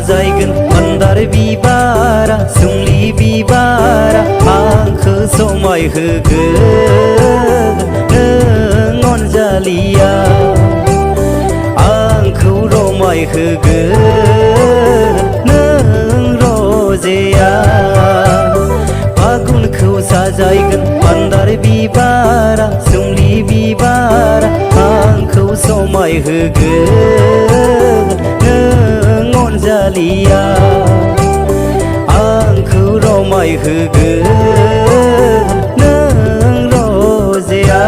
साजायगोन मान्दार बिबारा सोमलि बिबारा आंखौ समाय होगोन नों अनजालिया आंखौ रमाय होगोन नों रजेया फागुनखौ साजायगोन मान्दार बिबारा सोमलि बिबारा आंखौ समाय होगोन नों अनजालिया आंखौ रमाय होगोन नों रजेया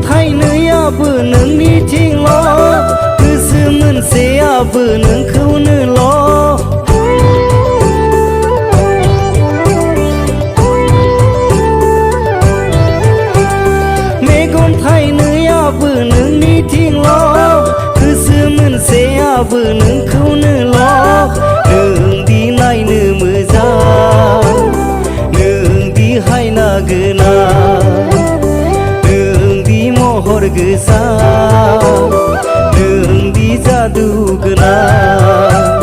थाइनैयाबो नोंनिथिंल' गोसो मोनसेयाबो नोंखौनोल' मेगन थाइनैयाबो नोंनिथिंल' गोसो मोनसेयाबो नोंखौनोल' नोंदि नायनो मोजां नोंदि हायना गोनां महर गोसा नोंदि जादु गोनां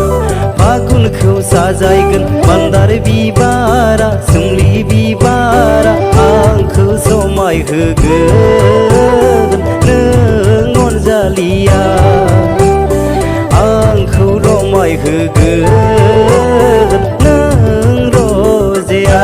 फागुनखौ साजायगोन मान्दार बिबारा सोमलि बिबारा आंखौ समाय होगोन नों अनजालिया आंखौ रमाय होगोन नों रजेया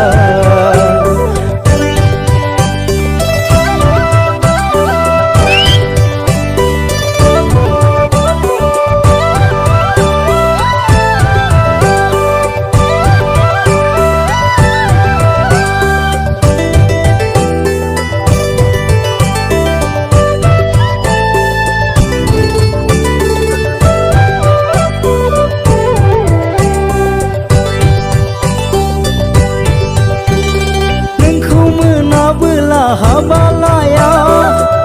हाबालाया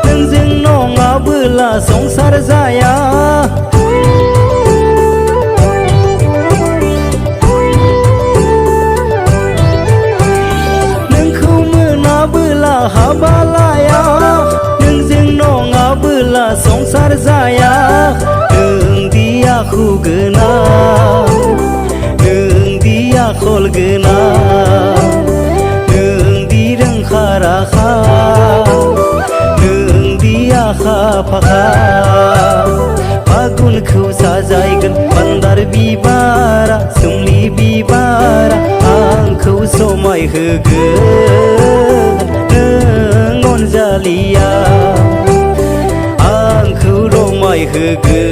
नोंजों नङाबोला संसार जाया नोंखौ मोनाबोला हाबालाया नोंजों नङाबोला संसार जाया नोंदि आखु गोनां नोंदि आखल गोनां राखा नोंदि आखा फाखा फागुनखौ साजायगोन मान्दार बिबारा सोमलि बिबारा आंखौ समाय होगोन नों अनजालिया आंखौ रमाय होगोन